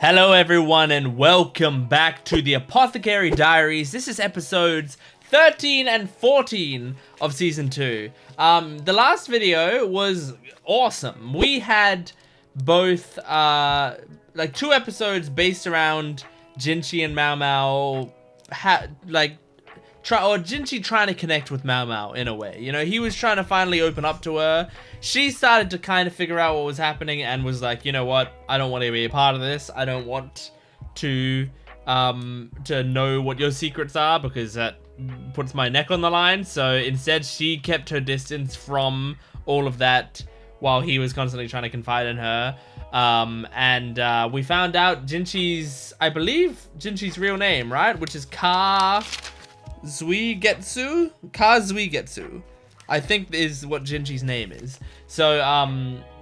Hello everyone and welcome back to the Apothecary Diaries. This is episodes 13 and 14 of season 2. The last video was awesome. We had both like 2 episodes based around Jinshi and Maomao Jinshi trying to connect with Maomao in a way. You know, he was trying to finally open up to her. She started to kind of figure out what was happening and was like, you know what? I don't want to be a part of this. I don't want to know what your secrets are because that puts my neck on the line. So instead, she kept her distance from all of that while he was constantly trying to confide in her. We found out Jinshi's, I believe, Jinshi's real name, right? Which is Kazuigetsu, I think is what Jinshi's name is. So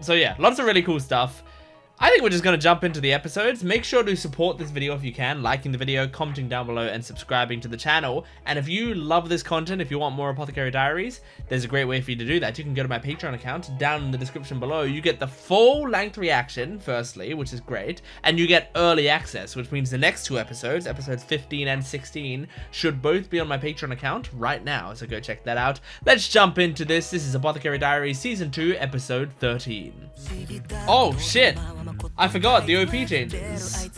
yeah, lots of really cool stuff. I think we're just going to jump into the episodes. Make sure to support this video if you can, liking the video, commenting down below, and subscribing to the channel. And if you love this content, if you want more Apothecary Diaries, there's a great way for you to do that. You can go to my Patreon account down in the description below. You get the full-length reaction, firstly, which is great. And you get early access, which means the next 2 episodes, episodes 15 and 16, should both be on my Patreon account right now. So go check that out. Let's jump into this. This is Apothecary Diaries Season 2, Episode 13. Oh, shit. I forgot the OP changes.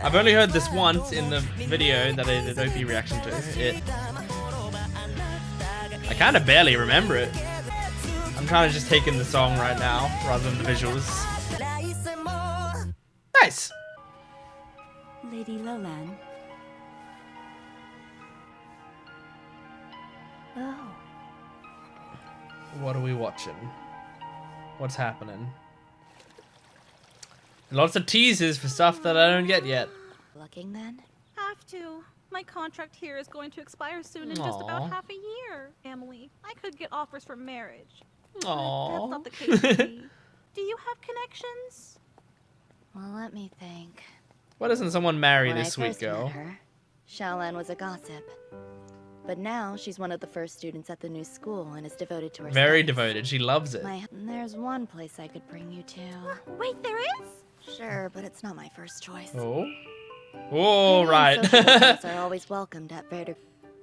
I've only heard this once in the video that I did an OP reaction to. I kind of barely remember it. I'm trying to just take in the song right now rather than the visuals. Nice. Lady Lolan. Oh. What are we watching? What's happening? Lots of teasers for stuff that I don't get yet. Looking then? Have to. My contract here is going to expire soon in just about half a year. Family, I could get offers for marriage. Aww. That's not the case for me. Do you have connections? Well, let me think. Why doesn't someone marry When this I sweet first girl? met her, Xiaolan was a gossip. But now she's one of the first students at the new school and is devoted to her Very studies. devoted. She loves it. There's one place I could bring you to. Wait, there is? Sure, but it's not my first choice. Oh. Oh, right. Socialists are always welcomed at Verder,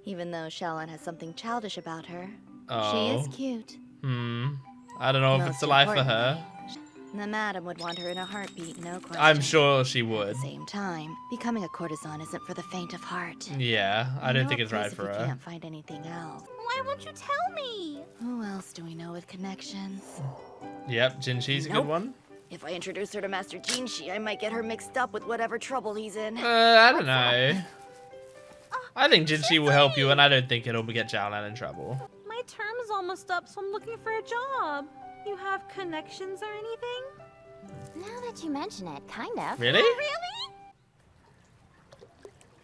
even though Xiaolan has something childish about her. Oh. She is cute. I don't know if Most it's the life for her. importantly, the madam would want her in a heartbeat, no question. I'm sure she At would. the same time, becoming a courtesan isn't for the faint of heart. Yeah, I don't think it's right for If you her. can't find anything else. Why won't you tell me? Who else do we know with connections? Yep, Jinshi's a good Nope. one. If I introduce her to Master Jinshi, I might get her mixed up with whatever trouble he's in. I don't know. I think Jinshi will help you, and I don't think it'll get Xiaolan in trouble. My term is almost up, so I'm looking for a job. You have connections or anything? Now that you mention it, kind of. Really? Really?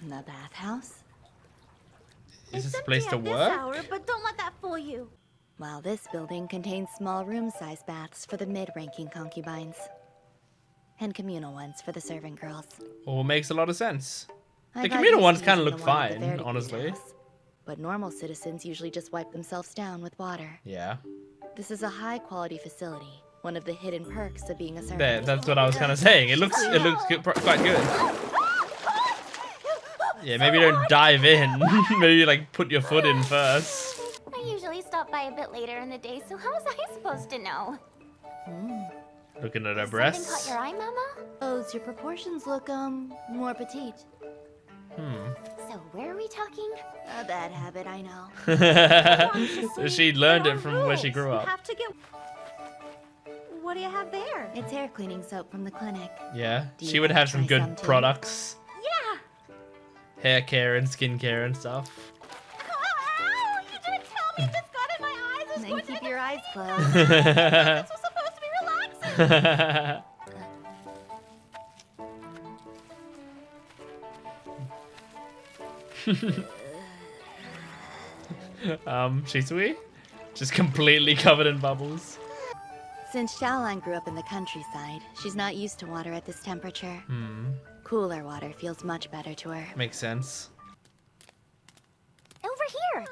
The bathhouse? Is this a It's place empty to at this work? hour, but don't let that fool you. While this building contains small room-sized baths for the mid-ranking concubines. And communal ones for the servant girls. Well, makes a lot of sense. I The got communal used ones to kinda using look the one at the fine, Verdigris honestly. house, but normal citizens usually just wipe themselves down with water. Yeah. This is a high-quality facility. One of the hidden perks of being a servant. There, that's what I was kind of saying. It looks quite good. Yeah, maybe don't dive in. Maybe like put your foot in first. I usually stop by a bit later in the day, so how was I supposed to know? Looking at her Something caught breasts. your eye, Mama? Oh, your proportions look, more petite. So where are we talking? A bad habit, I know. She learned There it are from where she rules. grew You up. have to get... What do you have there? It's hair cleaning soap from the clinic. Yeah, Do she you would wanna have some try good some too? products. Yeah. Hair care and skin care and stuff. Ow, you didn't tell me this got in my eyes. I was Then going keep to... your eyes closed. This was supposed to be relaxing. Shisui? Just completely covered in bubbles. Since Xiaolan grew up in the countryside, she's not used to water at this temperature. Cooler water feels much better to her. Makes sense. Over here!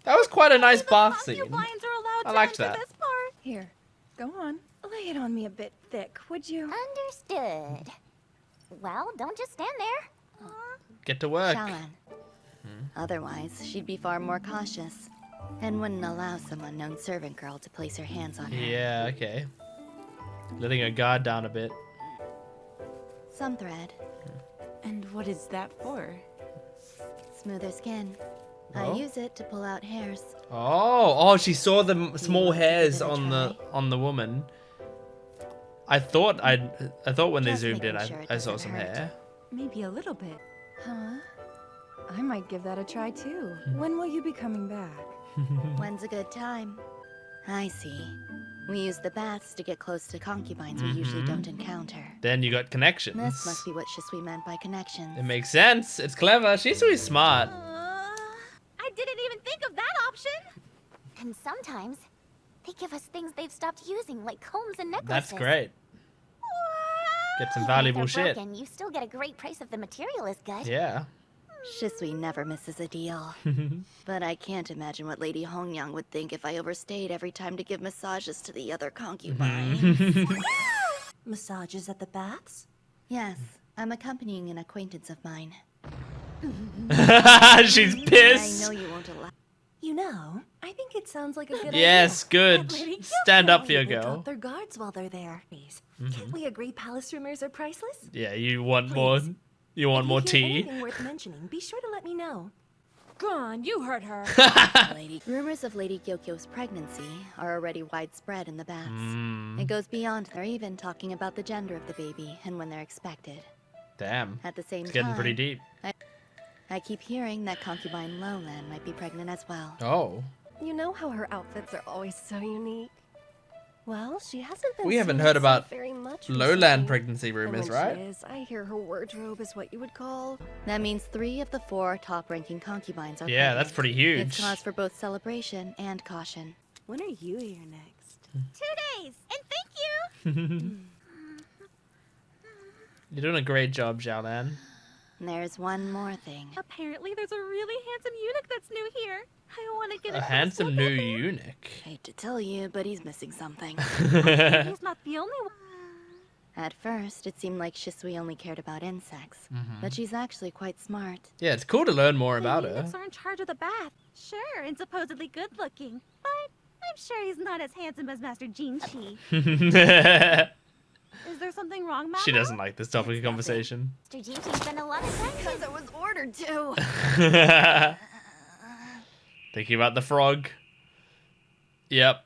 That was quite a nice bath scene. Concubines are allowed I to liked enter that. this part. Here, go on. Let's Lay it on me a bit thick, would you? Understood. Well, don't just stand there. Get to work. Shalan. Otherwise, she'd be far more cautious and wouldn't allow some unknown servant girl to place her hands on her. Yeah, okay. Letting her guard down a bit. Some thread, And what is that for? smoother skin. Oh. I use it to pull out hairs. Oh, she saw the small want to hairs give it a on try? the woman. I thought when they Just zoomed in, making sure it I saw doesn't some hurt. hair. Maybe a little bit. Huh? I might give that a try too. When will you be coming back? When's a good time? I see. We use the baths to get close to concubines we usually don't encounter. Then you got connections. This must be what Shisui meant by connections. It makes sense. It's clever. She's really smart. I didn't even think of that option. And sometimes, they give us things they've stopped using, like combs and necklaces. That's great. Get some Even if valuable they're shit. broken, you still get a great price if the material is good. Yeah. Shisui never misses a deal. But I can't imagine what Lady Hongyang would think if I overstayed every time to give massages to the other concubines. Massages at the baths? Yes, I'm accompanying an acquaintance of mine. She's I pissed. know you won't allow. You know, I think it sounds like a good Yes, good. idea. Stand up for your They girl. drop their guards while they're there. Can't we agree palace rumors are priceless? Yeah, you want more. You want more If you hear tea? anything worth mentioning, be sure to let me know. Go on, you heard her. Rumors of Lady Gyokyo's pregnancy are already widespread in the baths. It goes beyond. They're even talking about the gender of the baby and when they're expected. Damn. At the same It's time, getting pretty deep. I keep hearing that concubine Lowland might be pregnant as well. Oh. You know how her outfits are always so unique. Well, she hasn't been We haven't seen heard so about very much Lowland recently. pregnancy And rumors, when right? she is, I hear her wardrobe is what you would call. That means 3 of the 4 top-ranking concubines are Yeah, that's pregnant. pretty huge. It's cause for both celebration and caution. When are you here next? 2 days, and thank you. You're doing a great job, Xiaolan. There's one more thing. Apparently, there's a really handsome eunuch that's new here. I want to get A close handsome look new at him. eunuch. Hate to tell you, but he's missing something. He's not the only one. At first, it seemed like Shisui only cared about insects, but she's actually quite smart. Yeah, it's cool to learn more about The her. eunuchs are in charge of the bath. Sure, and supposedly good looking. But I'm sure he's not as handsome as Master Jinshi. Is there something wrong, Maomao? She doesn't like this topic of conversation. Mr. Jinshi spent a lot of time Because I was ordered to. Thinking about the frog. Yep,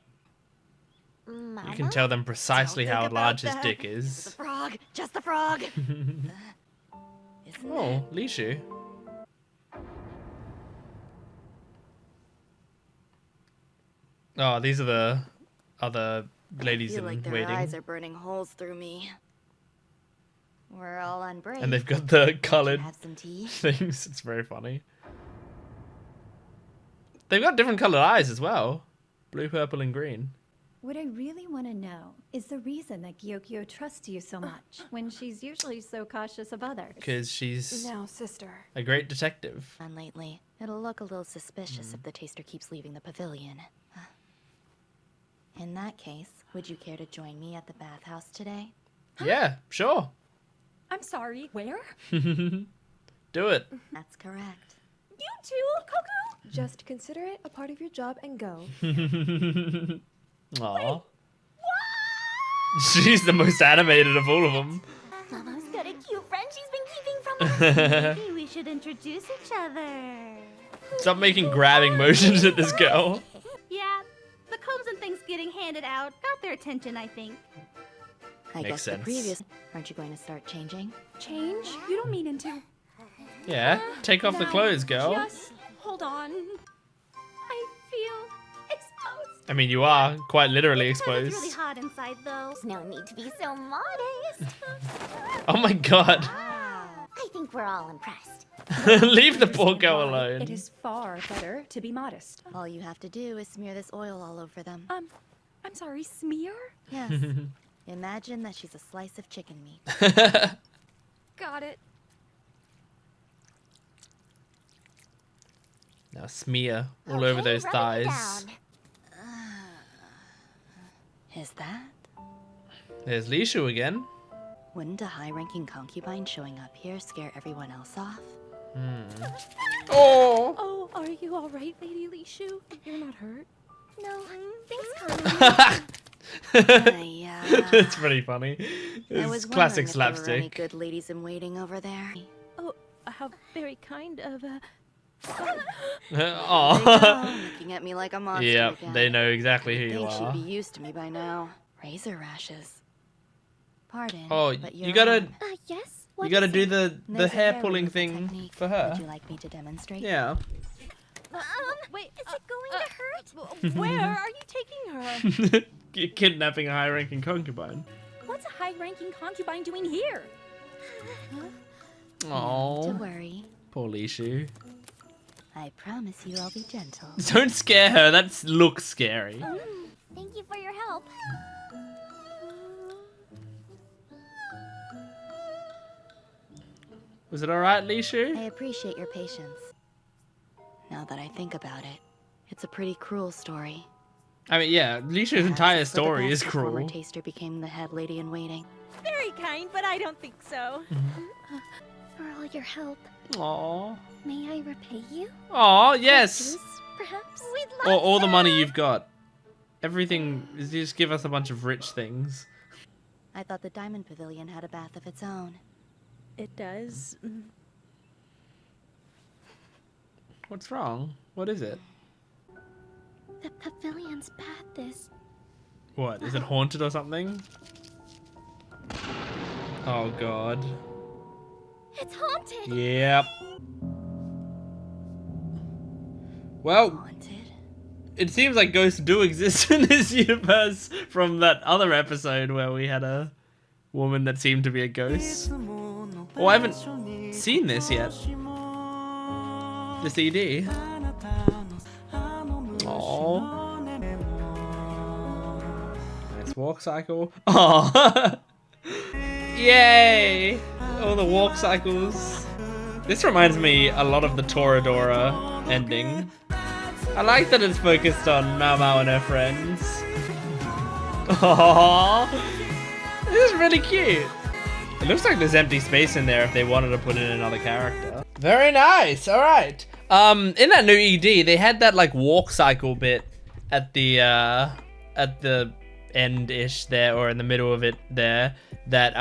you Mama? can tell them precisely Don't how think about large his that. dick The is. frog, just the frog. Isn't Oh, Lishu. Oh, these are the other ladies I feel in like their waiting. eyes are burning holes through me. We're all on break. And they've got the colored Have some tea. things. It's very funny. They've got different colored eyes as well. Blue, purple, and green. What I really want to know is the reason that Gyokyo trusts you so much when she's usually so cautious of others. Because she's No, sister. a great detective. On lately, it'll look a little suspicious if the taster keeps leaving the pavilion. In that case, would you care to join me at the bathhouse today? Yeah, sure. I'm sorry, where? Do it. That's correct. You too, Koku? Just consider it a part of your job and go. Aww. She's the most animated of all of them. Mama's got a cute friend she's been keeping from us. Maybe we should introduce each other. Stop making grabbing motions at this girl. Yeah, the combs and things getting handed out got their attention, I think. I Makes guess sense. the previous. Aren't you going to start changing? Change? You don't mean into. Yeah, take off the clothes, girl. Just hold on. I feel exposed. I mean, you are quite literally It's exposed. really hot inside, though. There's no need to be so modest. Oh my god. Wow. I think we're all impressed. Leave the poor girl alone. It is far better to be modest. All you have to do is smear this oil all over them. I'm sorry, smear? Yes. Imagine that she's a slice of chicken meat. Got it. Now smear all Okay, over those rub it thighs. down. Is that? There's Lishu again. Wouldn't a high-ranking concubine showing up here scare everyone else off? Oh! Oh, are you all right, Lady Lishu? You're not hurt? No, thanks, Connie. Yeah. It's pretty funny. I It's was classic wondering if there were any slapstick. good ladies in waiting over there. Oh, how very kind of, Oh. Looking at me like a monster Yep, again. they know exactly who you Think she'd are. be used to me by now. Razor rashes. Pardon. Oh, but you you're gotta on. Yes? you gotta do the There's a hair hair pulling removal thing technique. for her. Would you like me to demonstrate? Yeah. wait, Is it going to hurt? where are you taking her? You're kidnapping a high-ranking concubine. What's a high-ranking concubine doing here? Not to Oh, worry. poor Lishu. I promise you I'll be gentle. Don't scare her. That looks scary. Thank you for your help. Was it alright, I Lishu? appreciate your patience. Now that I think about it, it's a pretty cruel story. I mean, yeah, Lishu's Perhaps entire it's for the story best is the former cruel. taster became the head lady in waiting. Very kind, but I don't think so. For all your help, Aww. may I repay you? Aw, yes! Juice, perhaps? We'd Or love all the money you've got. Everything, just give us a bunch of rich things. I thought the Diamond Pavilion had a bath of its own. It does. What's wrong? What is it? The pavilion's bath is... What, is it haunted or something? Oh god. It's haunted! Yep. Well, Haunted? it seems like ghosts do exist in this universe from that other episode where we had a woman that seemed to be a ghost. Oh, I haven't seen this yet. The CD. Oh. Nice walk cycle. Oh. Yay! All the walk cycles. This reminds me a lot of the Toradora ending. I like that it's focused on Maomao and her friends. Aww. This is really cute. It looks like there's empty space in there if they wanted to put in another character. Very nice. All right. In that new ED, they had that like walk cycle bit at the end-ish there, or in the middle of it there. That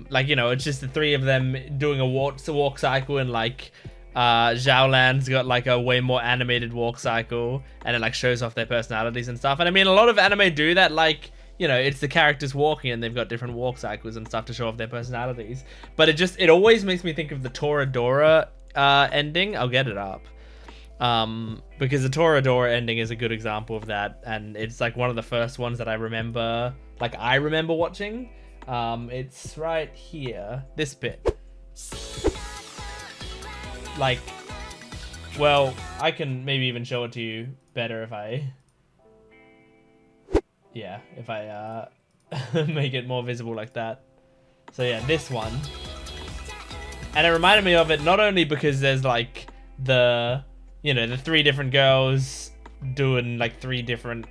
like, you know, it's just the three of them doing a walk cycle, and like Xiaolan's got like a way more animated walk cycle, and it like shows off their personalities and stuff. And I mean, a lot of anime do that, like, you know, it's the characters walking and they've got different walk cycles and stuff to show off their personalities. But it always makes me think of the Toradora ending. I'll get it up. Because the Toradora ending is a good example of that, and it's like one of the first ones that I remember watching. It's right here, this bit. Like, well, I can maybe even show it to you better if I make it more visible like that. So yeah, this one. And it reminded me of it not only because there's like the three different girls doing like three different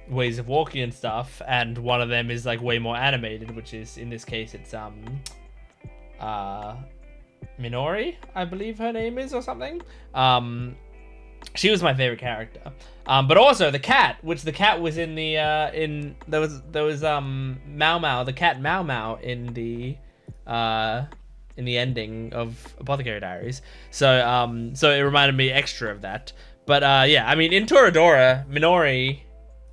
ways of walking and stuff, and one of them is like way more animated, which is, in this case, it's Minori, I believe her name is, or something. She was my favorite character. But also the cat, which the cat was in the there was Maomao, the cat Maomao in the ending of Apothecary Diaries. So so it reminded me extra of that. But yeah, I mean, in Toradora, Minori,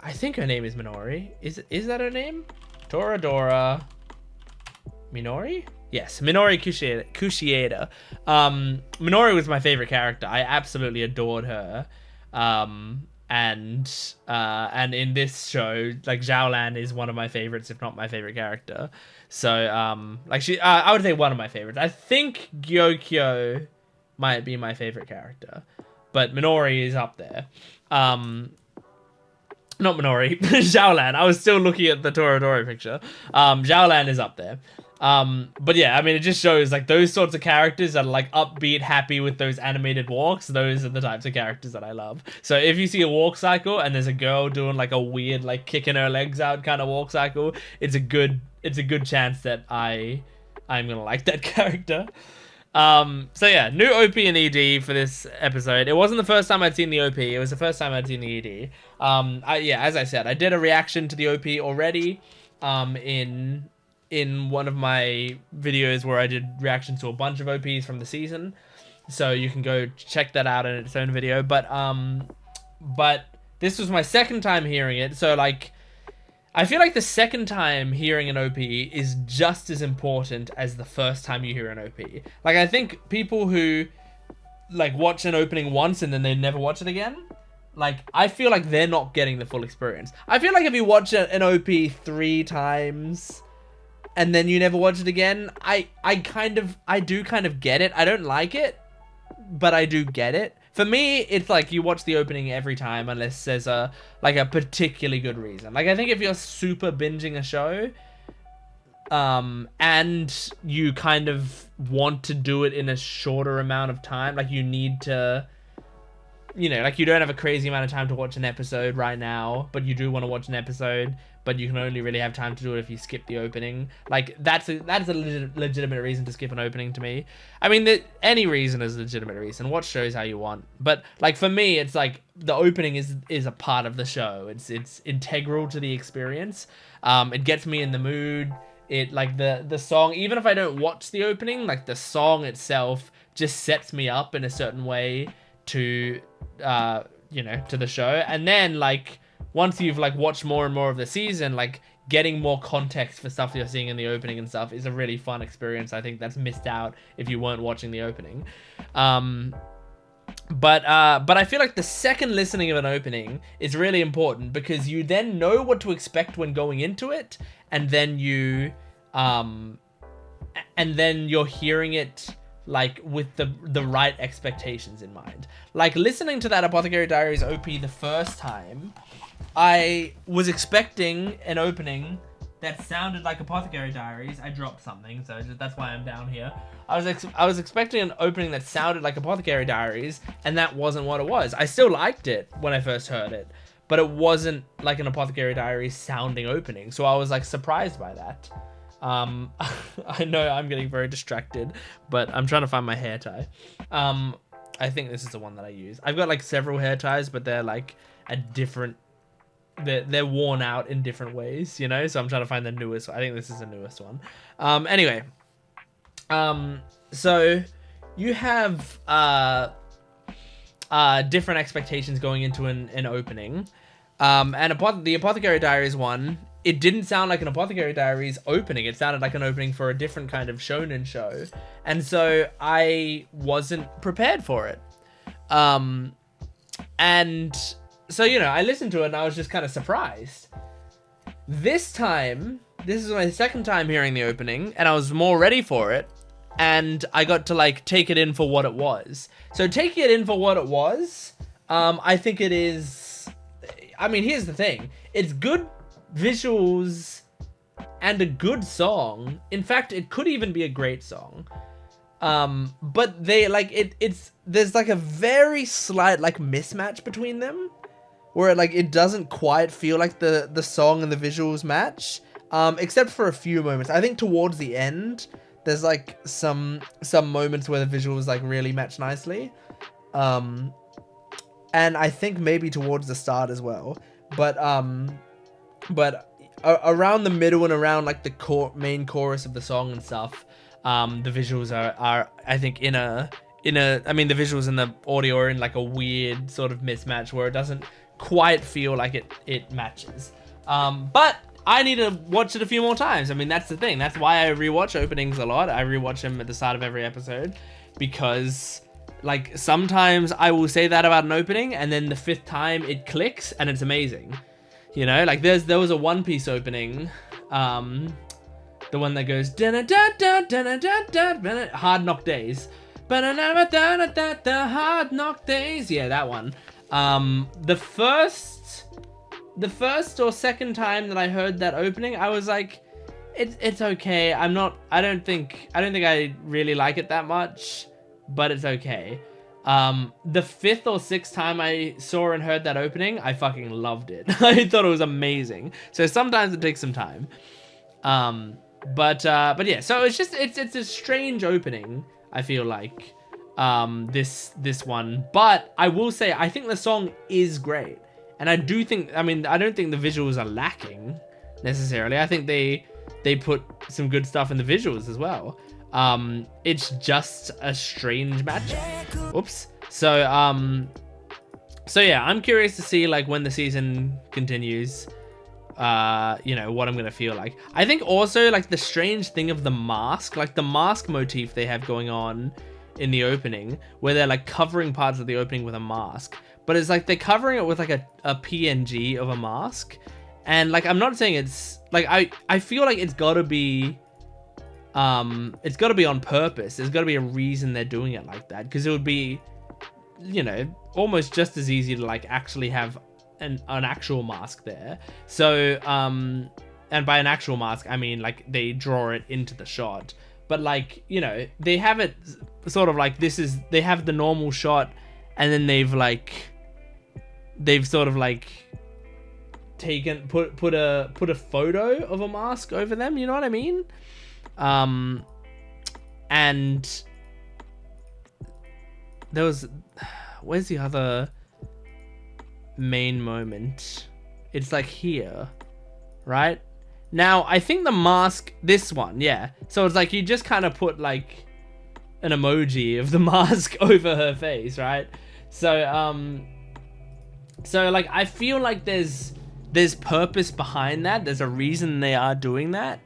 I think her name is Minori. Is that her name? Toradora Minori? Yes, Minori Kushieda. Minori was my favorite character. I absolutely adored her. And in this show, like, Xiaolan is one of my favorites, if not my favorite character. So like, she, I would say one of my favorites. I think Gyokyo might be my favorite character, but Minori is up there. Not Minori, Xiaolan. I was still looking at the Toradora picture. Xiaolan is up there. But yeah, I mean, it just shows like those sorts of characters that are like upbeat, happy with those animated walks. Those are the types of characters that I love. So if you see a walk cycle and there's a girl doing like a weird, like kicking her legs out kind of walk cycle, it's a good chance that I'm gonna like that character. So yeah, new OP and ED for this episode. It wasn't the first time I'd seen the OP. It was the first time I'd seen the ED. Yeah, as I said, I did a reaction to the OP already. In one of my videos where I did reactions to a bunch of OPs from the season, so you can go check that out in its own video. But this was my second time hearing it, so like, I feel like the second time hearing an OP is just as important as the first time you hear an OP. Like, I think people who like watch an opening once and then they never watch it again, like, I feel like they're not getting the full experience. I feel like if you watch an OP 3 times and then you never watch it again, I do kind of get it. I don't like it, but I do get it. For me, it's like you watch the opening every time unless there's a particularly good reason. Like, I think if you're super binging a show, and you kind of want to do it in a shorter amount of time, like you need to, you know, like you don't have a crazy amount of time to watch an episode right now, but you do want to watch an episode, but you can only really have time to do it if you skip the opening. Like, that's a legitimate reason to skip an opening to me. I mean, any reason is a legitimate reason. Watch shows how you want. But, like, for me, it's like the opening is a part of the show. It's integral to the experience. It gets me in the mood. It, like, the song, even if I don't watch the opening, like, the song itself just sets me up in a certain way to, you know, to the show. And then, like, once you've like watched more and more of the season, like getting more context for stuff you're seeing in the opening and stuff is a really fun experience. I think that's missed out if you weren't watching the opening. But I feel like the second listening of an opening is really important because you then know what to expect when going into it, and then you're hearing it like with the right expectations in mind. Like, listening to that Apothecary Diaries OP the first time, I was expecting an opening that sounded like Apothecary Diaries. I dropped something, so that's why I'm down here. I was expecting an opening that sounded like Apothecary Diaries, and that wasn't what it was. I still liked it when I first heard it, but it wasn't like an Apothecary Diaries sounding opening, so I was like surprised by that. I know I'm getting very distracted, but I'm trying to find my hair tie. I think this is the one that I use. I've got like several hair ties, but they're like a different... They're worn out in different ways, you know? So I'm trying to find the newest. I think this is the newest one. Anyway. So you have different expectations going into an opening. And the Apothecary Diaries one, it didn't sound like an Apothecary Diaries opening. It sounded like an opening for a different kind of shonen show. And so I wasn't prepared for it. And so, you know, I listened to it and I was just kind of surprised. This time, this is my second time hearing the opening, and I was more ready for it, and I got to, like, take it in for what it was. So taking it in for what it was, I think it is... I mean, here's the thing. It's good visuals and a good song. In fact, it could even be a great song. But they, like, there's, like, a very slight, like, mismatch between them, where like it doesn't quite feel like the song and the visuals match, except for a few moments. I think towards the end there's like some moments where the visuals like really match nicely, and I think maybe towards the start as well, but around the middle and around like the main chorus of the song and stuff, the visuals are I think I mean, the visuals and the audio are in like a weird sort of mismatch where it doesn't quite feel like it matches. But I need to watch it a few more times. I mean, that's the thing. That's why I rewatch openings a lot. I rewatch them at the start of every episode, because like sometimes I will say that about an opening and then the 5th time it clicks and it's amazing. You know, like there was a One Piece opening, the one that goes Hard Knock Days. Hard Knock Days. Yeah, that one. The first or second time that I heard that opening, I was like, it's okay. I don't think I really like it that much, but it's okay. The 5th or 6th time I saw and heard that opening, I fucking loved it. I thought it was amazing. So sometimes it takes some time. But yeah, so it's a strange opening, I feel like, this one. But I will say, I think the song is great. And I don't think the visuals are lacking necessarily. I think they put some good stuff in the visuals as well. It's just a strange matchup. Oops. So yeah, I'm curious to see like when the season continues, you know, what I'm gonna feel like. I think also like the strange thing of the mask, like the mask motif they have going on in the opening, where they're like covering parts of the opening with a mask, but it's like they're covering it with like a PNG of a mask. And like, I'm not saying it's like, I feel like it's gotta be on purpose. There's gotta be a reason they're doing it like that, because it would be, you know, almost just as easy to like actually have an actual mask there. So and by an actual mask I mean like they draw it into the shot, but like, you know, they have it sort of like they have the normal shot, and then they've sort of like put a photo of a mask over them, you know what I mean? And there was, where's the other main moment? It's like here, right? Now I think the mask, this one, yeah, so it's like you just kind of put like an emoji of the mask over her face, right? So so like I feel like there's purpose behind that. There's a reason they are doing that,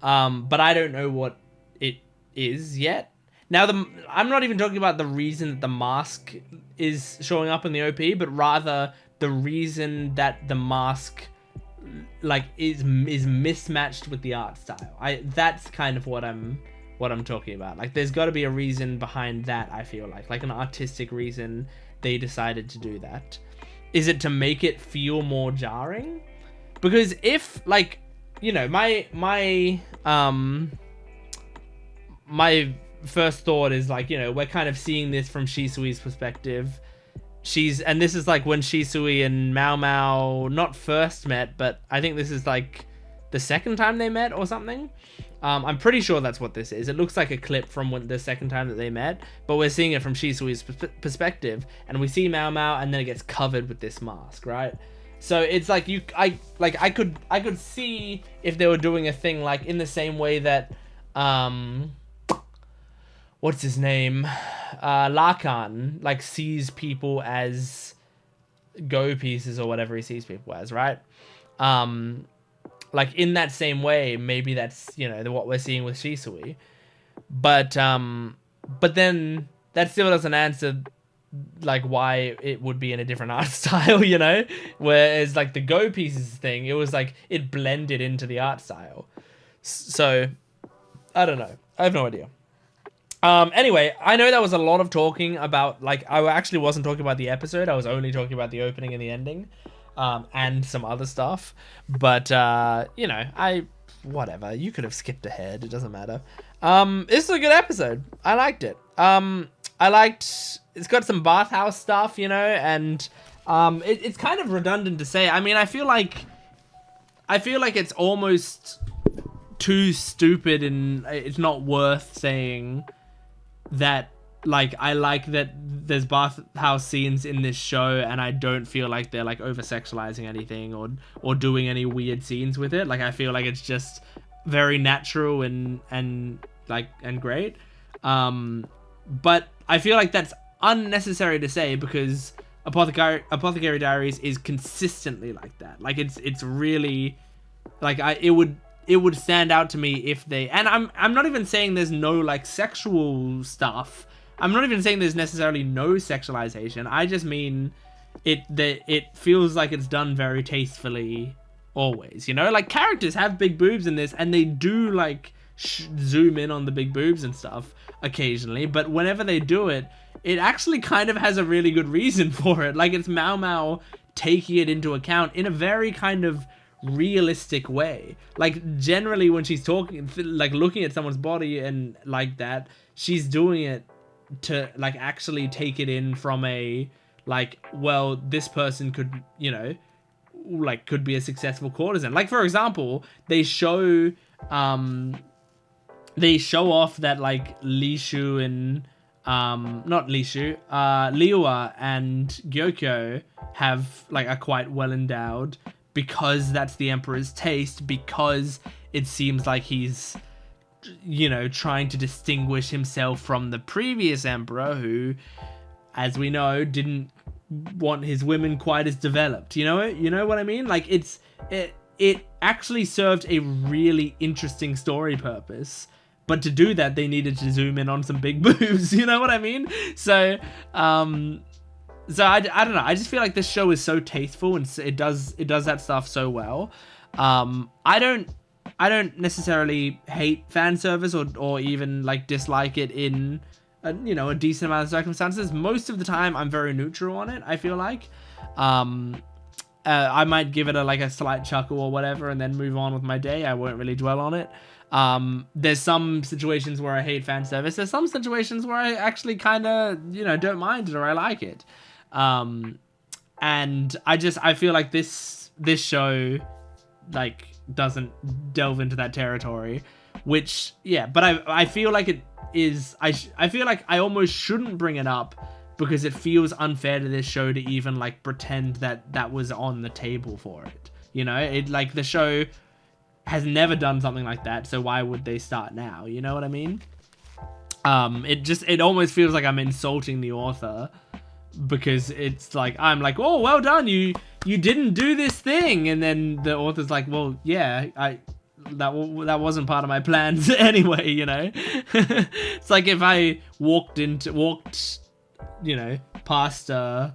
but I don't know what it is yet. Now I'm not even talking about the reason that the mask is showing up in the OP, but rather the reason that the mask like is mismatched with the art style. That's kind of what I'm talking about. Like there's got to be a reason behind that. I feel like an artistic reason they decided to do that. Is it to make it feel more jarring? Because if like, you know, my first thought is like, you know, we're kind of seeing this from Shisui's perspective. And this is like when Shisui and Maomao not first met, but I think this is like the second time they met or something. I'm pretty sure that's what this is. It looks like a clip from the second time that they met, but we're seeing it from Shisui's perspective, and we see Maomao, and then it gets covered with this mask, right? So it's like I could see if they were doing a thing like in the same way that what's his name, Lakan like sees people as go pieces or whatever he sees people as, right? Like in that same way, maybe that's, you know, what we're seeing with Shisui, but then that still doesn't answer like why it would be in a different art style, you know? Whereas like the go pieces thing, it was like it blended into the art style. So I don't know. I have no idea. Anyway, I know that was a lot of talking about, like, I actually wasn't talking about the episode. I was only talking about the opening and the ending, and some other stuff. But, you know, whatever. You could have skipped ahead. It doesn't matter. This is a good episode. I liked it. It's got some bathhouse stuff, you know, and, it's kind of redundant to say. I mean, I feel like it's almost too stupid and it's not worth saying that, like, I like that there's bathhouse scenes in this show and I don't feel like they're like over sexualizing anything or doing any weird scenes with it. Like, I feel like it's just very natural and great. But I feel like that's unnecessary to say because Apothecary Diaries is consistently like that. Like, it's really like it would stand out to me if they, and I'm not even saying there's no like sexual stuff. I'm not even saying there's necessarily no sexualization. I just mean it feels like it's done very tastefully always, you know? Like, characters have big boobs in this and they do like zoom in on the big boobs and stuff occasionally, but whenever they do it, it actually kind of has a really good reason for it. Like, it's Maomao taking it into account in a very kind of realistic way. Like generally when she's talking, like looking at someone's body and like that, she's doing it to like actually take it in from a like, well, this person could, you know, like could be a successful courtesan. Like for example, they show off that like Lishu and not Lishu, Liua and Gyokyo have like are quite well endowed because that's the emperor's taste, because it seems like he's, you know, trying to distinguish himself from the previous emperor who, as we know, didn't want his women quite as developed. You know what I mean? Like it actually served a really interesting story purpose, but to do that they needed to zoom in on some big boobs. You know what I mean? So I don't know. I just feel like this show is so tasteful and it does that stuff so well. I don't necessarily hate fan service or even like dislike it in a decent amount of circumstances. Most of the time I'm very neutral on it, I feel like. I might give it a slight chuckle or whatever and then move on with my day. I won't really dwell on it. There's some situations where I hate fan service. There's some situations where I actually kind of, don't mind it or I like it. And I feel like this show like doesn't delve into that territory, which, yeah, but I feel like it is, I feel like I almost shouldn't bring it up because it feels unfair to this show to even like pretend that was on the table for it. It like the show has never done something like that, so why would they start now? You know what I mean? It almost feels like I'm insulting the author because it's like, I'm like, oh, well done, you didn't do this thing, and then the author's like, well, yeah, that wasn't part of my plans anyway, It's like if I walked past a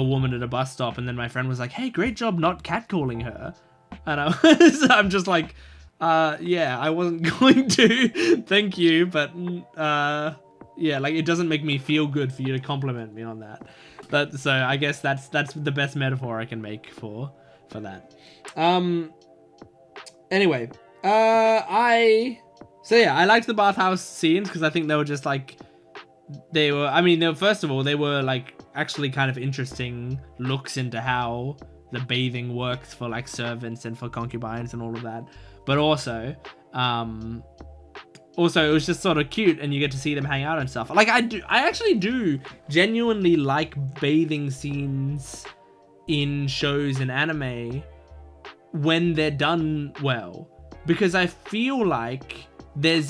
woman at a bus stop and then my friend was like, hey, great job not catcalling her, and I'm just like, yeah, I wasn't going to, thank you, but yeah, like it doesn't make me feel good for you to compliment me on that. So I guess that's the best metaphor I can make for that. Anyway, I liked the bathhouse scenes because I think they were just like, first of all, they were like actually kind of interesting looks into how the bathing works for like servants and for concubines and all of that. But also it was just sort of cute and you get to see them hang out and stuff. Like I actually do genuinely like bathing scenes in shows and anime when they're done well, because I feel like there's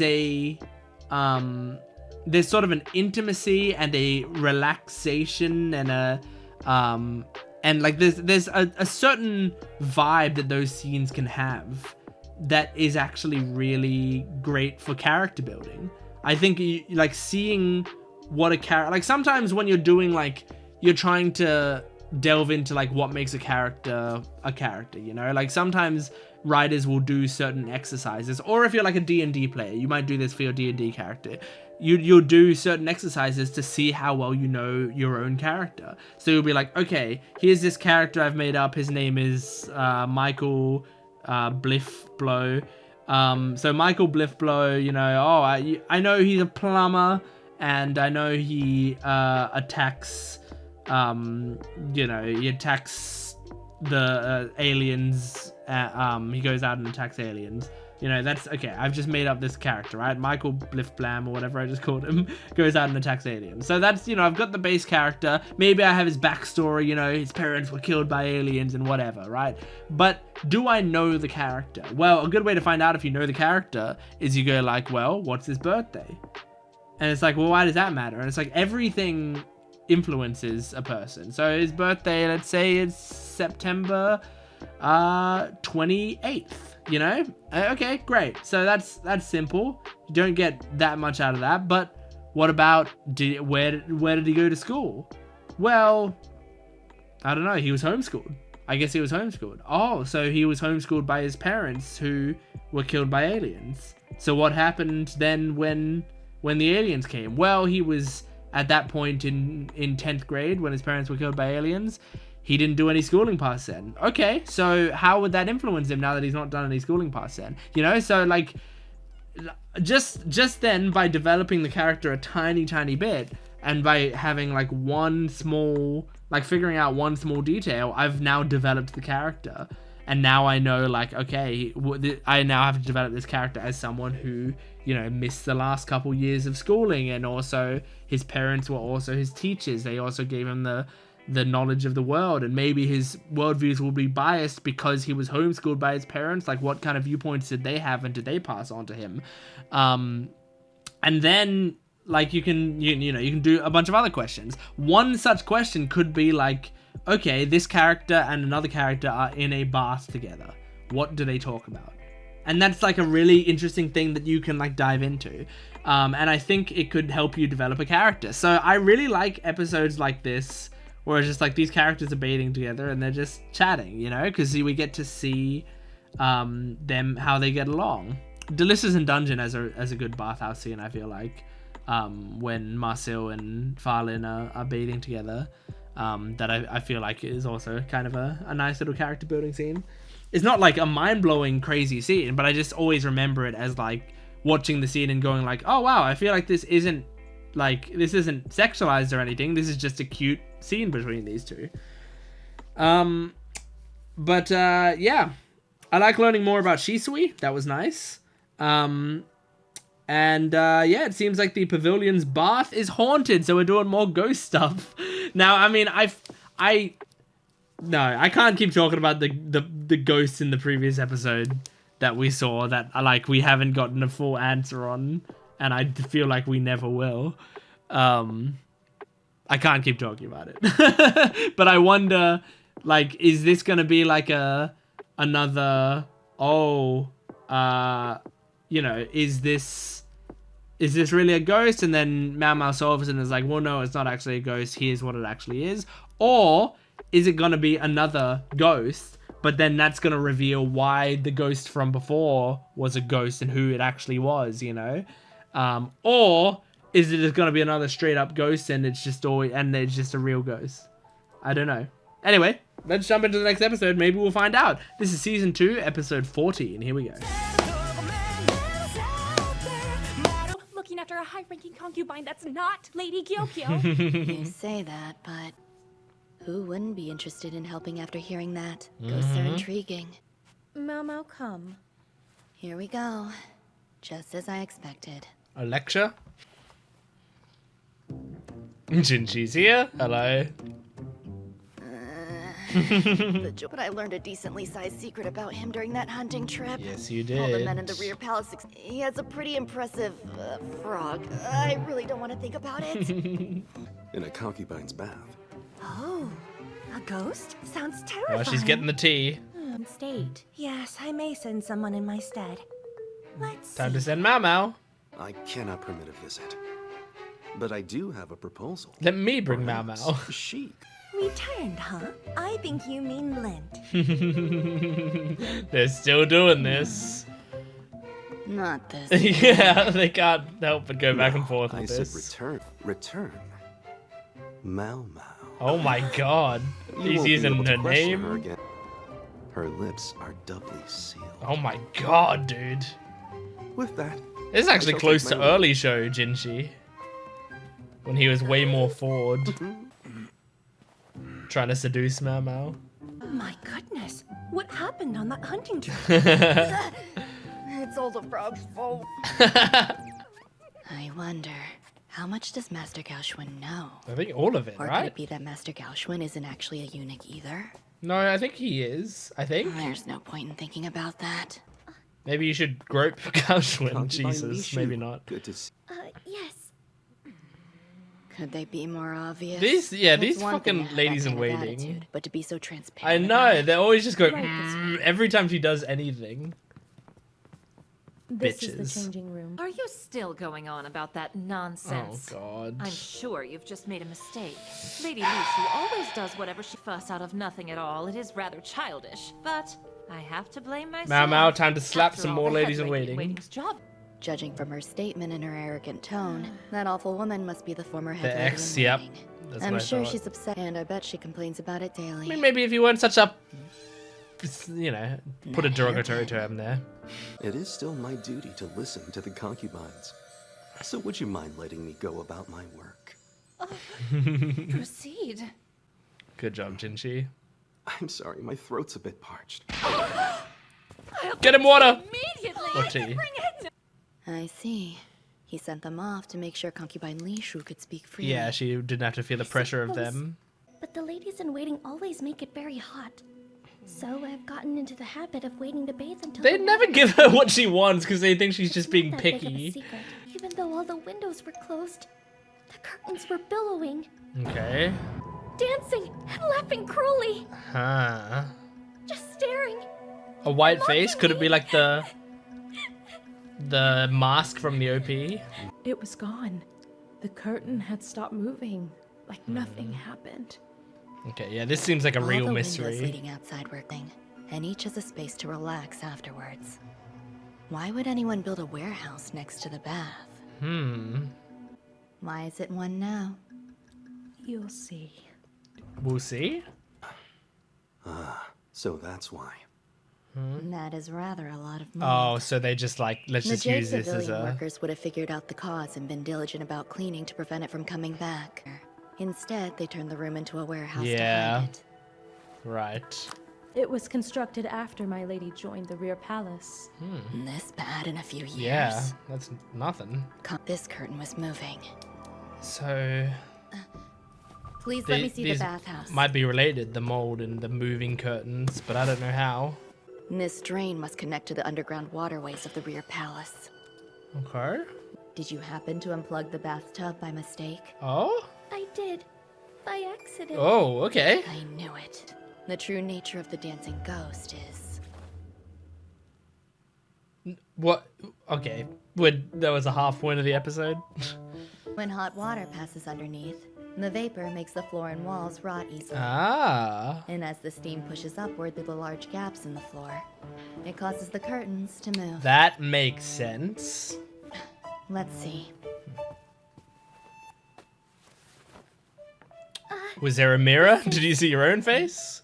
sort of an intimacy and a relaxation and there's a certain vibe that those scenes can have that is actually really great for character building. I think like seeing what a character, like sometimes when you're doing like, you're trying to delve into like what makes a character, like sometimes writers will do certain exercises, or if you're like a D&D player, you might do this for your D&D character. You'll do certain exercises to see how well you know your own character. So you'll be like, okay, here's this character I've made up. His name is Michael Bliffblow. So Michael Bliffblow, I know he's a plumber, and I know he attacks, he attacks the aliens. He goes out and attacks aliens. That's okay. I've just made up this character, right? Michael Bliffblam or whatever I just called him goes out and attacks aliens. So that's, I've got the base character. Maybe I have his backstory, his parents were killed by aliens and whatever, right? But do I know the character? Well, a good way to find out if you know the character is you go like, well, what's his birthday? And it's like, well, why does that matter? And it's like everything influences a person. So his birthday, let's say it's September 28th. Okay, great. So that's simple. You don't get that much out of that. But what about where did he go to school? Well, I don't know. He was homeschooled. I guess he was homeschooled. Oh, so he was homeschooled by his parents who were killed by aliens. So what happened then when the aliens came? Well, he was at that point in 10th grade when his parents were killed by aliens. he didn't do any schooling past then. Okay, so how would that influence him now that he's not done any schooling past then? You know, so like, just then, by developing the character a tiny bit, and by having like one small, like figuring out one small detail, I've now developed the character. And now I know, like, okay, I now have to develop this character as someone who, you know, missed the last couple years of schooling, and also his parents were also his teachers. They also gave him the knowledge of the world, and maybe his worldviews will be biased because he was homeschooled by his parents. Like, what kind of viewpoints did they have, and did they pass on to him? And then, like, you can do a bunch of other questions. One such question could be like, okay, this character and another character are in a bath together. What do they talk about? And that's like a really interesting thing that you can like dive into. And I think it could help you develop a character. So I really like episodes like this, where it's just like these characters are bathing together and they're just chatting, you know, because we get to see them, how they get along. Delicious in Dungeon as a good bathhouse scene, I feel like, when Marcel and Farlin are bathing together. That I feel like is also kind of a nice little character building scene. It's not like a mind-blowing crazy scene, but I just always remember it as like watching the scene and going like, oh wow, I feel like this isn't sexualized or anything. This is just a cute scene between these two. Yeah, I like learning more about Shisui. That was nice. Yeah, it seems like the pavilion's bath is haunted, so we're doing more ghost stuff. Now, I mean, I can't keep talking about the ghosts in the previous episode that we saw that like we haven't gotten a full answer on, and I feel like we never will. I can't keep talking about it. But I wonder, like, is this gonna be like another you know, is this really a ghost? And then Maomao solves it and is like, well, no, it's not actually a ghost. Here's what it actually is. Or is it going to be another ghost, but then that's going to reveal why the ghost from before was a ghost and who it actually was, you know? Or is it just going to be another straight up ghost and it's just a real ghost? I don't know. Anyway, let's jump into the next episode. Maybe we'll find out. This is season 2, episode 14. Here we go. After a high-ranking concubine that's not Lady Gyokyo. You say that, but who wouldn't be interested in helping after hearing that? Ghosts are intriguing. Maomao, come. Here we go. Just as I expected. A lecture? Jinshi's here. Hello. But I learned a decently sized secret about him during that hunting trip. Yes, you did. All the men in the rear palace. He has a pretty impressive frog. I really don't want to think about it. In a concubine's bath. Oh, a ghost? Sounds terrifying. Oh, she's getting the tea. State. Yes, I may send someone in my stead. Let's Time to send Maomao. I cannot permit a visit. But I do have a proposal. Let me bring Perhaps Maomao. Chic. Returned, huh? I think you mean lent. They're still doing this. Not this. Yeah, they can't help but go back and forth I with said this. return. Maomao. Oh my god. You He's won't be using able to her question name. Her again. Her lips are doubly sealed. Oh my god, dude. With that, This is actually I shall close take to my leave. early show Jinshi. When he was way more forward. Trying to seduce Maomao. My goodness, what happened on that hunting trip? It's all the frog's fault. I wonder, how much does Master Gaoxuan know? I think all of it, Or could right? it be that Master Gaoxuan isn't actually a eunuch either? No, I think he is. I think. There's no point in thinking about that. Maybe you should grope Gaoxuan. Concubine Jesus, Lishu. maybe not. Good to see. Yes. Could they be more obvious? These It's one fucking thing to have that ladies in kind of waiting. attitude, but to be so I transparent. know, about it. they always just go every time she does anything. This is Bitches. the changing room. Are you still going on about that nonsense? Oh god. I'm sure you've just made a mistake. Lady Lishu always does whatever she fuss out of nothing at all. It is rather childish, but I have to blame myself. Maomao, time to slap After some all, more the ladies in head waiting. waiting's job. Judging from her statement and her arrogant tone, that awful woman must be the former head The lady ex, in yep. waiting. That's I'm what I sure thought. she's upset, and I bet she complains about it daily. I mean, maybe if you weren't such a, you know, put a Not derogatory hairpin. term there. It is still my duty to listen to the concubines. So would you mind letting me go about my work? Proceed. Good job, Jinshi. I'm sorry, my throat's a bit parched. Get him water! Immediately. Or tea. Bring it. I see. He sent them off to make sure concubine Lishu could speak freely. Yeah, she didn't have to feel the pressure of them. But the ladies in waiting always make it very hot. So I've gotten into the habit of waiting to bathe until They the never water give her what she wants because they think she's It's just not being that big of a picky. secret. Even though all the windows were closed, the curtains were billowing, Okay. dancing, and laughing cruelly. Huh. Just staring. A white face? Could it be like the mask from the OP? It was gone. The curtain had stopped moving, like nothing happened. Okay, yeah, this seems like a All real the windows mystery. leading outside were closed, and each has a space to relax afterwards. Why would anyone build a warehouse next to the bath? Why is it one now? You'll see. We'll see. So that's why. That is rather a lot of mold. Oh, so they just like, let's The just Jade use this as Pavilion a... workers would have figured out the cause and been diligent about cleaning to prevent it from coming back. Instead, they turned the room into a warehouse to Yeah. hide it. Right. It was constructed after my lady joined the rear palace. This bad in a few years. Yeah, that's nothing. This curtain was moving. So... Please let me see the these bathhouse. might be related, the mold and the moving curtains, but I don't know how. This drain must connect to the underground waterways of the rear palace. Okay. Did you happen to unplug the bathtub by mistake? Oh? I did, by accident. Oh, okay. I knew it. The true nature of the dancing ghost is... What? Okay. That was a half point of the episode? When hot water passes underneath, the vapor makes the floor and walls rot easily. Ah. And as the steam pushes upward through the large gaps in the floor, it causes the curtains to move. That makes sense. Let's see. Was there a mirror? Did you see your own face?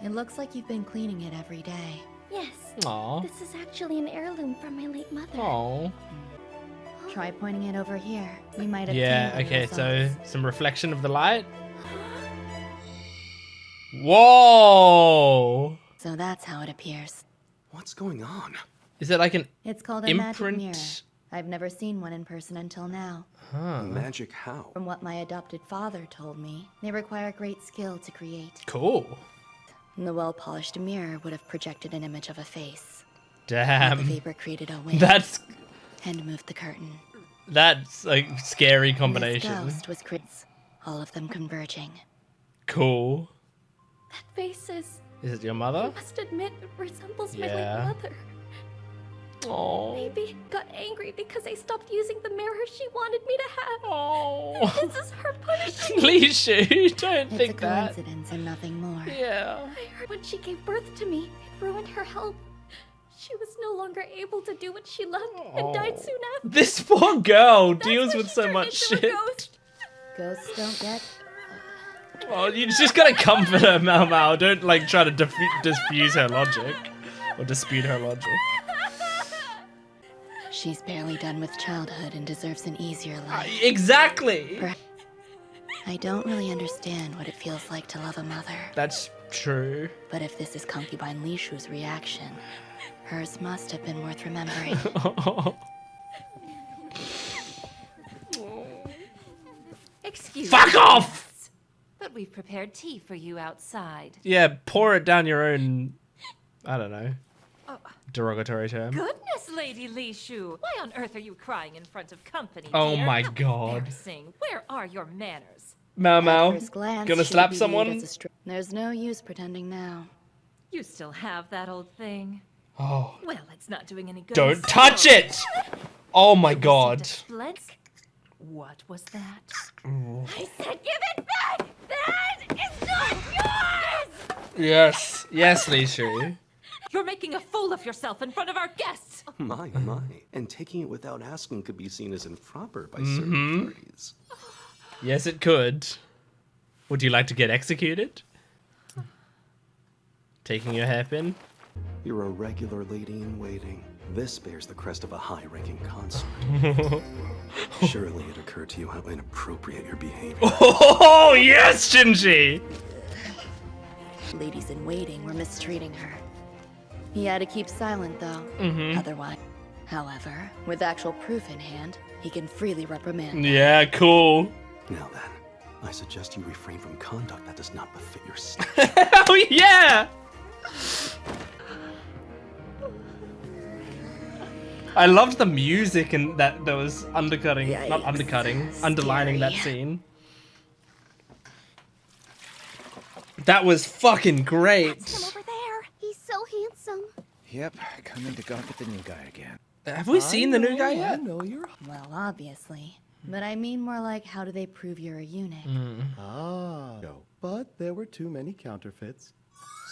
It looks like you've been cleaning it every day. Yes, Aw. this is actually an heirloom from my late mother. Aw. Try pointing it over here. You might have Yeah, tangled okay, so results. some reflection of the light. Whoa! So that's how it appears. What's going on? Is it like an It's called a imprint? magic mirror. I've never seen one in person until now. Magic how? From what my adopted father told me, they require great skill to create. Cool. The well-polished mirror would have projected an image of a face. The Damn. vapor created a wind That's and moved the curtain. a scary This combination. ghost was all of them converging. Cool. That face is, Is it your I mother? must admit, it resembles my Yeah. late mother. Oh. Maybe got angry because I stopped using the mirror she wanted me to have. Oh. This is her punishment. Lishu, don't It's a think that. coincidence and nothing more. Yeah. I heard when she gave birth to me, it ruined her health. She was no longer able to do what she loved and died soon after. This poor girl That's deals why with she so turned much into a shit. ghost. Ghosts don't get... Oh, you just gotta comfort her, Maomao. Don't like try to diffuse her logic or dispute her logic. She's barely done with childhood and deserves an easier life. Exactly. I don't really understand what it feels like to love a mother. That's true. But if this is concubine Lishu's reaction, hers must have been worth remembering. Excuse Fuck me, off! but we've prepared tea for you outside. Yeah, pour it down your own. I don't know. Derogatory term. Goodness, Lady Lishu! Why on earth are you crying in front of company, Oh dear? my How God. embarrassing. Where are your manners? At Maomao, first glance, gonna she'd slap be viewed someone? as a There's no use pretending now. You still have that old thing? Oh, Well, it's not doing any good. don't touch it! Oh my God. What was that? I said give it back! That is not yours! Yes, yes, Lishu. You're making a fool of yourself in front of our guests! My. And taking it without asking could be seen as improper by certain parties. Yes, it could. Would you like to get executed? Taking your hairpin? You're a regular lady in waiting. This bears the crest of a high-ranking consort. Surely it occurred to you how inappropriate your behavior. Oh, yes, Jinshi! Ladies in waiting were mistreating her. He had to keep silent, though. Otherwise, however, with actual proof in hand, he can freely reprimand. Yeah, cool. Now then, I suggest you refrain from conduct that does not befit your state. Oh, yeah! I loved the music and that was undercutting, not undercutting, underlining that scene. That was fucking great. Him over there. He's so handsome. Yep, coming to gawk at the new guy again. Have we seen the new guy yet? I know you're... Well, obviously. But I mean more like, how do they prove you're a eunuch? Ah. But there were too many counterfeits.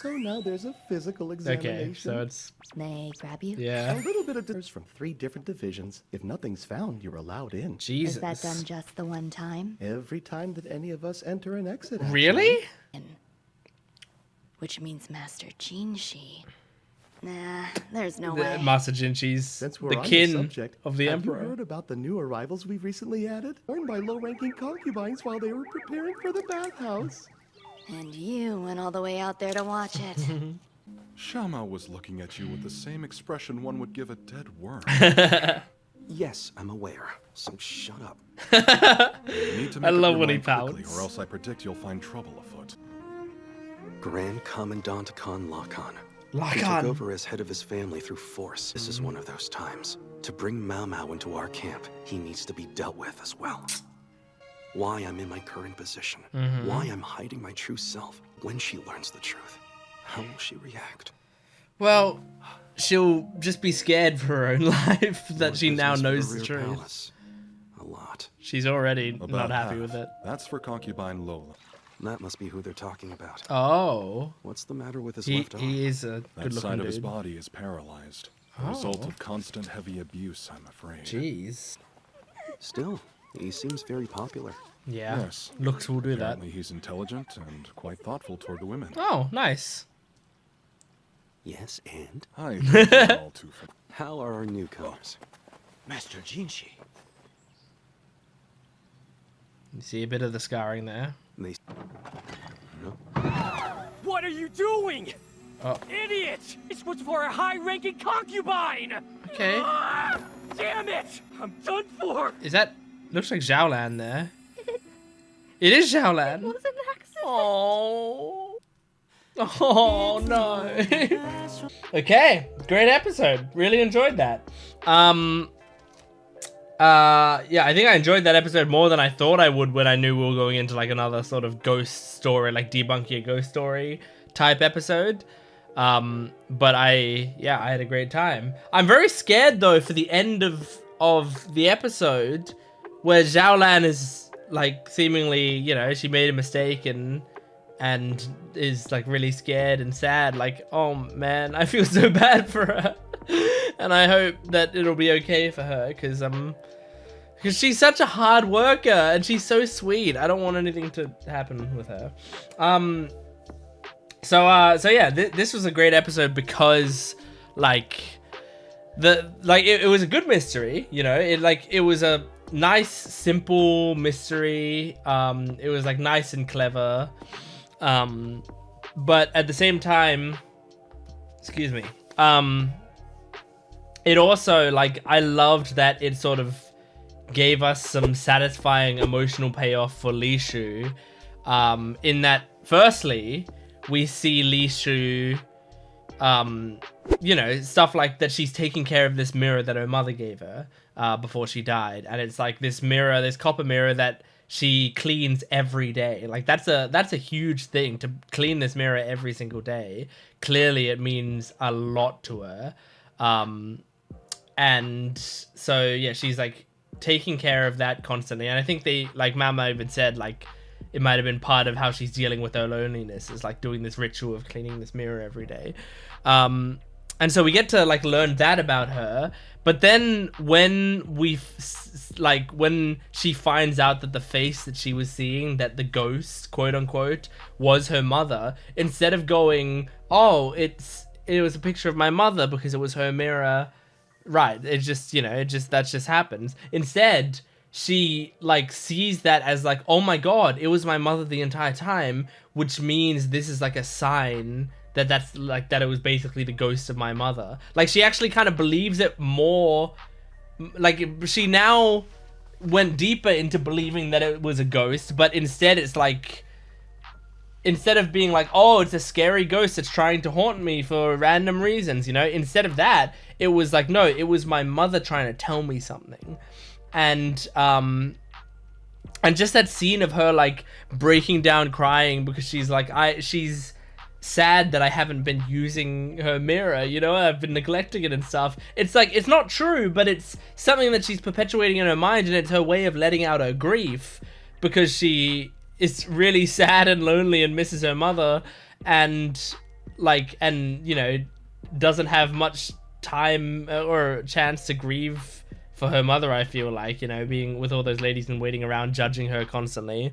So now there's a physical examination. Okay, so it's... May I grab you? Yeah. A little bit of dinners from 3 different divisions. If nothing's found, you're allowed in. Jesus. Is that done just the one time? Every time that any of us enter and exit. Really? Which means Master Jinshi. Nah, there's no way. Master Jinshi's Since we're the on kin the subject, of the have Emperor. you heard about the new arrivals we've recently added? Born by low-ranking concubines while they were preparing for the bathhouse. And you went all the way out there to watch it. Maomao was looking at you with the same expression one would give a dead worm. Yes, I'm aware. So shut up. You need to make I up love your when he mind quickly, pouts. or else I predict you'll find trouble afoot. Grand Commandant Khan Lakan. Lakan. He took over as head of his family through force. This is one of those times. To bring Maomao into our camp, he needs to be dealt with as well. Why I'm in my current position. Why I'm hiding my true self. When she learns the truth, how will she react? Well, she'll just be scared for her own life that she now knows the truth. Palace. A lot. She's already About not happy half. with it. That's for concubine Lola. That must be who they're talking about. Oh. What's the matter with his He left eye? is a That good-looking side of his dude. body is paralyzed. A result of constant heavy abuse, I'm afraid. Jeez. Still, he seems very popular. Yeah. Yes. Looks will do that. Apparently he's intelligent and quite thoughtful toward the women. Oh, nice. Yes, and? I think they're all too How are our newcomers? Master Jinshi. You see a bit of the scarring there. They... No? What are you doing? Oh. Idiot! This was for a high-ranking concubine! Okay. Ah, damn it! I'm done for! Is that... Looks like Xiaolan there. It is Xiaolan. It was an accident. Oh. Oh, no. Okay. Great episode. Really enjoyed that. Yeah, I think I enjoyed that episode more than I thought I would when I knew we were going into like another sort of ghost story, like debunking a ghost story type episode. But I had a great time. I'm very scared though for the end of the episode where Xiaolan is like seemingly, you know, she made a mistake and is like really scared and sad. Like, oh man, I feel so bad for her. And I hope that it'll be okay for her because she's such a hard worker and she's so sweet. I don't want anything to happen with her. So yeah, this was a great episode because like it was a good mystery, you know. It was a nice simple mystery. It was like nice and clever. But at the same time, excuse me. It also, like, I loved that it sort of gave us some satisfying emotional payoff for Lishu. In that, firstly, we see Lishu, you know, stuff like that she's taking care of this mirror that her mother gave her before she died. And it's like this mirror, this copper mirror that she cleans every day. Like, that's a huge thing, to clean this mirror every single day. Clearly, it means a lot to her. And so, yeah, she's like taking care of that constantly. And I think like Maomao even said, like, it might have been part of how she's dealing with her loneliness, is like doing this ritual of cleaning this mirror every day. And so we get to like learn that about her. But then when when she finds out that the face that she was seeing, that the ghost, quote unquote, was her mother, instead of going, oh, it was a picture of my mother because it was her mirror, right? It just, you know, that just happens. Instead, she like sees that as like, oh my god, it was my mother the entire time, which means this is like a sign that it was basically the ghost of my mother. Like, she actually kind of believes it more. Like, she now went deeper into believing that it was a ghost, but instead it's like, instead of being like, oh, it's a scary ghost that's trying to haunt me for random reasons, you know, instead of that, it was like, no, it was my mother trying to tell me something. And just that scene of her like breaking down crying because she's like, she's sad that I haven't been using her mirror, you know, I've been neglecting it and stuff. It's like, it's not true, but it's something that she's perpetuating in her mind, and it's her way of letting out her grief because she is really sad and lonely and misses her mother, and like, and you know, doesn't have much time or chance to grieve for her mother, I feel like, you know, being with all those ladies and waiting around judging her constantly.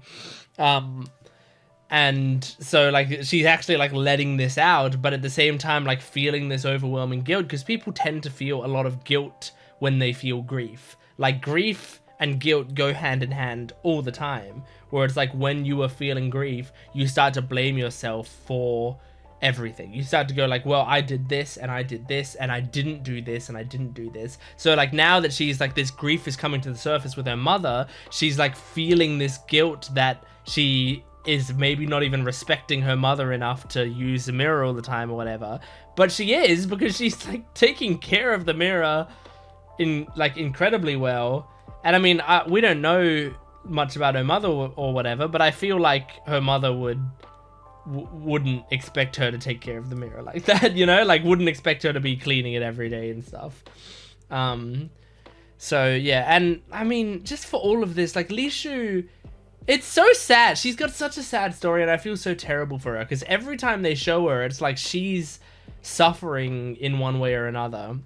And so like she's actually like letting this out, but at the same time like feeling this overwhelming guilt, because people tend to feel a lot of guilt when they feel grief. Like, grief and guilt go hand in hand all the time, where it's like when you are feeling grief, you start to blame yourself for everything. You start to go like, well, I did this and I did this and I didn't do this and I didn't do this. So like now that she's like, this grief is coming to the surface with her mother, she's like feeling this guilt that she is maybe not even respecting her mother enough to use the mirror all the time or whatever. But she is, because she's like taking care of the mirror incredibly well. And I mean, we don't know much about her mother or whatever, but I feel like her mother wouldn't expect her to take care of the mirror like that, you know, like wouldn't expect her to be cleaning it every day and stuff. So yeah, and I mean, just for all of this, like Lishu, it's so sad. She's got such a sad story, and I feel so terrible for her, because every time they show her, it's like she's suffering in one way or another.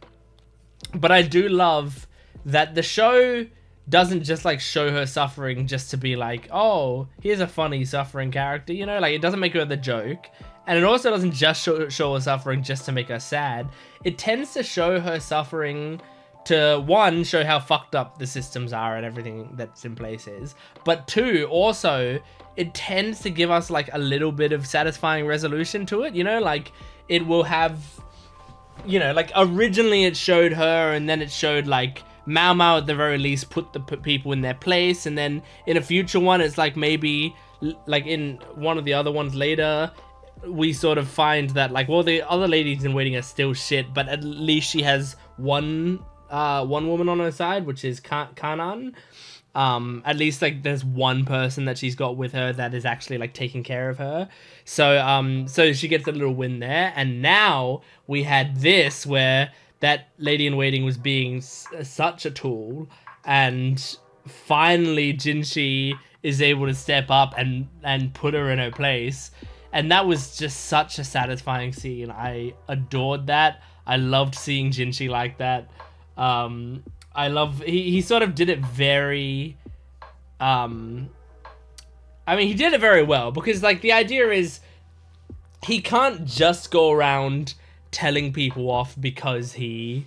But I do love that the show doesn't just like show her suffering just to be like, oh, here's a funny suffering character, you know, like it doesn't make her the joke. And it also doesn't just show her suffering just to make her sad. It tends to show her suffering to, one, show how fucked up the systems are and everything that's in place is, but two, also it tends to give us like a little bit of satisfying resolution to it, you know, like it will have, you know, like originally it showed her, and then it showed like Maomao at the very least put the people in their place, and then in a future one it's like maybe like in one of the other ones later we sort of find that like, well, the other ladies in waiting are still shit, but at least she has one woman on her side, which is Kanan. At least like there's one person that she's got with her that is actually like taking care of her. So so she gets a little win there. And now we had this where that lady in waiting was being such a tool, and finally Jinshi is able to step up and put her in her place. And that was just such a satisfying scene. I adored that. I loved seeing Jinshi like that. I love, he sort of did it very, I mean, he did it very well, because like the idea is he can't just go around telling people off because he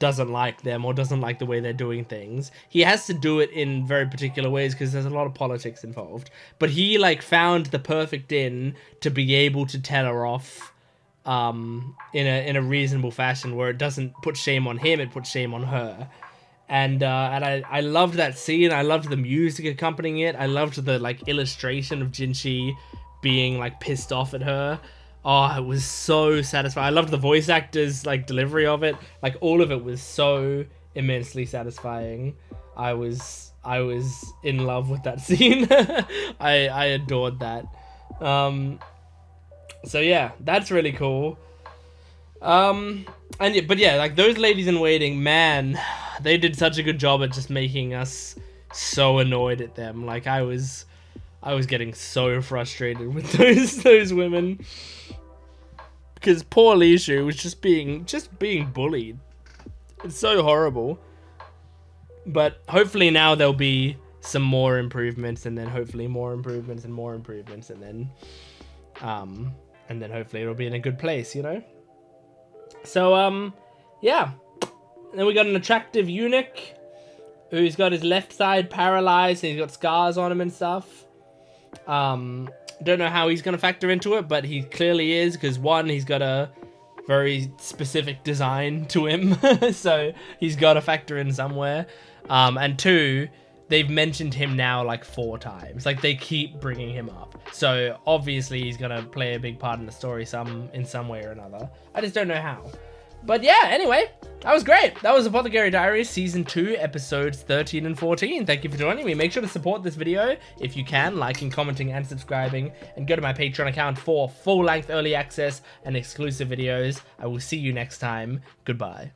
doesn't like them or doesn't like the way they're doing things. He has to do it in very particular ways because there's a lot of politics involved. But he like found the perfect in to be able to tell her off in a reasonable fashion where it doesn't put shame on him, it puts shame on her. And I loved that scene. I loved the music accompanying it. I loved the like illustration of Jinshi being like pissed off at her. Oh, it was so satisfying. I loved the voice actors like delivery of it. Like all of it was so immensely satisfying. I was in love with that scene. I adored that. So yeah, that's really cool. But yeah, like those ladies in waiting, man, they did such a good job at just making us so annoyed at them. Like I was getting so frustrated with those women. because poor Lishu was just being bullied. It's so horrible. But hopefully now there'll be some more improvements, and then hopefully more improvements and more improvements, and then hopefully it'll be in a good place, you know? So, yeah. Then we got an attractive eunuch who's got his left side paralyzed, and he's got scars on him and stuff. Don't know how he's going to factor into it, but he clearly is, because one, he's got a very specific design to him, so he's got to factor in somewhere. And two, they've mentioned him now like 4 times. Like, they keep bringing him up. So obviously he's going to play a big part in the story in some way or another. I just don't know how. But yeah, anyway, that was great. That was Apothecary Diaries Season 2, Episodes 13 and 14. Thank you for joining me. Make sure to support this video if you can, liking, commenting, and subscribing. And go to my Patreon account for full-length early access and exclusive videos. I will see you next time. Goodbye.